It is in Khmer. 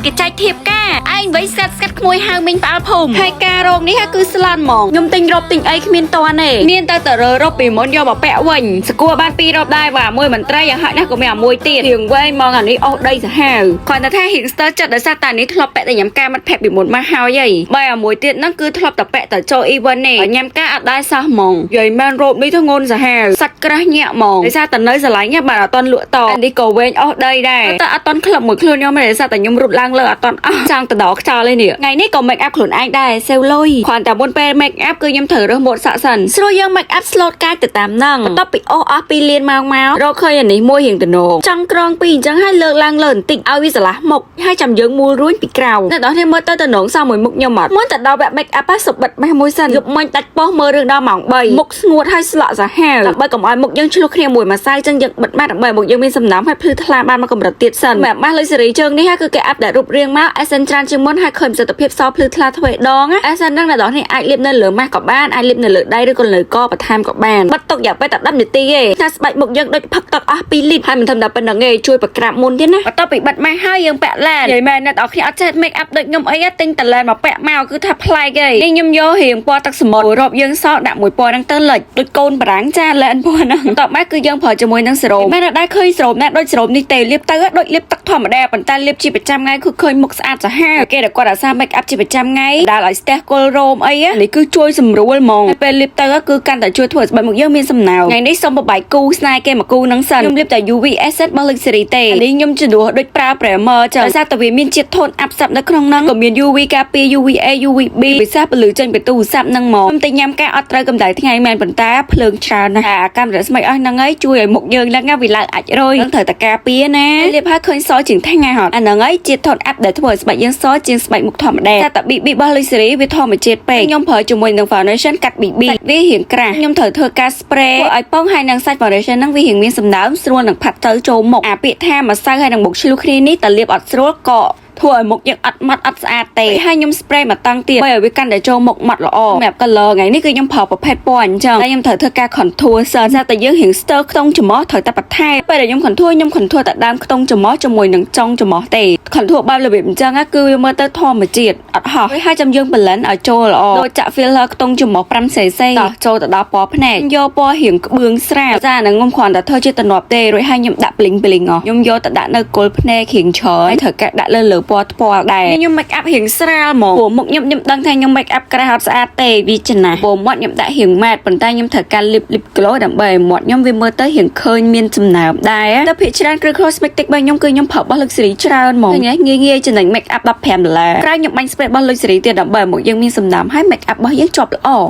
cái trái thiệp ca anh với sét môi hàng mình phá phồng hai ca rồng ní ha cứ slan mỏng nhung tinh rộp tinh ấy miên to này miên ta tờ rơ rộp bị món do bảo bẹ vành squa ban pi rộp đai và môi mình trai hại nè của mẹ môi tiền hiền với mong ảnh đi ô đây sẽ hà còn ta thay hiện star chặt ở sa tàn ní thọp bẹ tại nhắm ca mặt phẹp bị một ma hao vậy bây giờ môi tiền nó cứ thọp tập bẹ tại cho even này nhắm ca ở đây sao mỏng vậy man rộp đi thằng ngôn sẽ hà sắt cái nhẹ mỏng để ra tận nơi sẽ lấy nhá bà là toàn lụa to anh đi cầu bên ô đây đây ta toàn khलब một khơi nhau mà để ra tại nhung rụt lang lơ toàn sang từ đó cho lên nè ngày ní còn make up ខ្លួនឯងដែរសេវលុយគ្រាន់តែមុនពេល make up គឺខ្ញុំត្រូវរើសម៉ូតសាក់សិនស្រួលយើង make up slot កាយទៅតាមហ្នឹងបន្ទាប់ពីអស់2លានមករកឃើញអានេះមួយរៀងទំនងចង់ក្រងពីអញ្ចឹងឲ្យលើកឡើងលើបន្តិចឲ្យវាស្រឡះមុខហើយចាំយើងមូលរួញពីក្រៅអ្នកនរគ្នាមើលទៅទំនងសោះមួយមុខខ្ញុំអត់មុនតែដល់វគ្គ make up សុបបិទម៉េះមួយសិនយប់មិញដាច់ប៉ុស្តិ៍មើលរឿងដល់ម៉ោង3មុខស្ងួតហើយស្លក់សាហាវដើម្បីកុំឲ្យមុខយើងឆ្លុះគ្នាមួយម្សៅអញ្ចឹងយើងបិទម៉ាស់ដើម្បីមុខយើងមានសំណើមហើយភ្លឺថ្លាបានមកកម្រិតទៀតសិនម៉ាស់លុយសេរីជើងនេះគឺគេអាប់ដែលរូបរាងមក essence ច្រើនជាងមុនហើយឃើញប្រសិទ្ធភាពសភ្លឺថ្លាទ្វេដង essence ហ្នឹងអ្នកនរគ្នាអាចលាបនៅលើម៉ាស់ក៏បានអាចលាបនៅលើដៃឬក៏លើកបន្ថែមក៏បានបិទទុកយ៉ាងពេកតែ10នាទីទេថាស្បែកមុខយើងដូចផឹកទឹកអស់2លីត្រហើយមិនធម្មតាប៉ុណ្ណឹងទេជួយប្រក្រាបមុនទៀតណាបន្ទាប់ពីបិទម៉ាស់ហើយយើងពាក់ឡាននិយាយមែនអ្នកនរគ្នាអត់ចេះ make up ដូចខ្ញុំអីទិញតែឡានមកពាក់មកគឺថាប្លែកទេនេះខ្ញុំយករៀងពណ៌ទឹកសមុទ្ររ៉ូបយើងសដាក់មួយពណ៌ហ្នឹងទៅលិចដូចកូនបារាំងចាឡានពណ៌ហ្នឹងបន្ទាប់មកគឺយើងប្រើជាមួយនឹងសេរ៉ូមមែនតែឃើញសេរ៉ូមណាដូចសេរ៉ូមនេះទេលាបទៅដូចលាបទឹកធម្មតាប៉ុន្តែលាបជាប្រចាំថ្ងៃគឺឃើញមុខស្អាតសាហាវគេដែលគាត់អាសា make up ជាប្រចាំថ្ងៃដែលឲ្យស្ទះគល់រោមអីនេះគឺជួយសម្រួលហ្មងពេលលាបទៅគឺកាន់តែជួយធ្វើឲ្យស្បែកមុខយើងមានសំណើមថ្ងៃនេះសូមបបាយគូស្នេហ៍គេមកគូនឹងសិនខ្ញុំលាបតែ UV Essence របស់ Luxury ទេនេះខ្ញុំជំនួសដូចប្រើ Primer ចឹងដោយសារតែវាមានជាតិធន់អាប់សាប់នៅក្នុងហ្នឹងក៏មាន UV ការពារ UVA UVB ពិសេសពលឺចេញពីទូរស័ព្ទហ្នឹងហ្មងខ្ញុំតែញ៉ាំការអត់ត្រូវកម្ដៅថ្ងៃមែនប៉ុន្តែភ្លើងច្រើនណាស់អាកាំរស្មីអស់ហ្នឹងហើយជួយឲ្យមុខយើងឡើងវាឡើងអាចរយនឹងត្រូវតែការពារណាលាបហើយឃើញសជាងថ្ងៃហត់អាហ្នឹងហើយជាតិធន់អាប់ដែលធ្វើឲ្យស្បែកយើងសជាងស្បែកមុខធម្មតាតែ BB របស់ Luxury វាធម្មជាតិពេកខ្ញុំប្រើជាមួយនឹង foundation កាត់ BB វារៀងក្រាស់ខ្ញុំត្រូវធ្វើការ spray ឲ្យប៉ងហើយនឹងសាច់ foundation ហ្នឹងវារៀងមានសំណើមស្រួលនឹងផាត់ទៅចូលមុខអាពាក្យថាម្សៅហើយនឹងមុខឆ្លុះគ្នានេះតែលាបអត់ស្រួលក៏ធ្វើឲ្យមុខយើងអត់ម៉ត់អត់ស្អាតទេហើយខ្ញុំ spray មកតាំងទៀតឲ្យវាកាន់តែចូលមុខម៉ត់ល្អសម្រាប់ color ថ្ងៃនេះគឺខ្ញុំប្រើប្រភេទពណ៌អញ្ចឹងតែខ្ញុំត្រូវធ្វើការ contour សិនតែយើងរៀង stir ខ្ទង់ច្រមុះត្រូវតែបន្ថែមពេលដែលខ្ញុំ contour តែដើមខ្ទង់ច្រមុះជាមួយនឹងចុងច្រមុះទេ contour បែបរបៀបអញ្ចឹងគឺវាមើលទៅធម្មជាតិអត់ហោះហើយចាំយើង blend ឲ្យចូលល្អដូចចាក់ filler ខ្ទង់ច្រមុះ 5cc ដល់ចូលទៅដល់ពណ៌ភ្នែកយកពណ៌រៀងក្បឿងស្រាលចាហ្នឹងខ្ញុំគ្រាន់តែធ្វើជាទំនាប់ទេរួចហើយខ្ញុំដាក់ bling ខ្ញុំយកទៅដាក់នៅគល់ភ្នែករៀងច្រើនហើយត្រូវការដាក់លើពណ៌ថ្ពាល់ដែរខ្ញុំ make up រៀងស្រាលហ្មងព្រោះមុខខ្ញុំដឹងថាខ្ញុំ make up ក្រាស់អត់ស្អាតទេវាចំណាស់ព្រោះមាត់ខ្ញុំដាក់រៀងម៉ាតប៉ុន្តែខ្ញុំត្រូវការ lip gloss ដើម្បីឲ្យមាត់ខ្ញុំវាមើលទៅរៀងឃើញមានសំណើមដែរតែភាគច្រើនគ្រឿង cosmetic របស់ខ្ញុំគឺខ្ញុំប្រើរបស់ Luxury ច្រើនហ្មងងាយចំណេញ make up $15ក្រោយខ្ញុំបាញ់ spray របស់ Luxury ទៀតដើម្បីឲ្យមុខយើងមានសំណើមហើយ make up របស់យើងជាប់ល្អ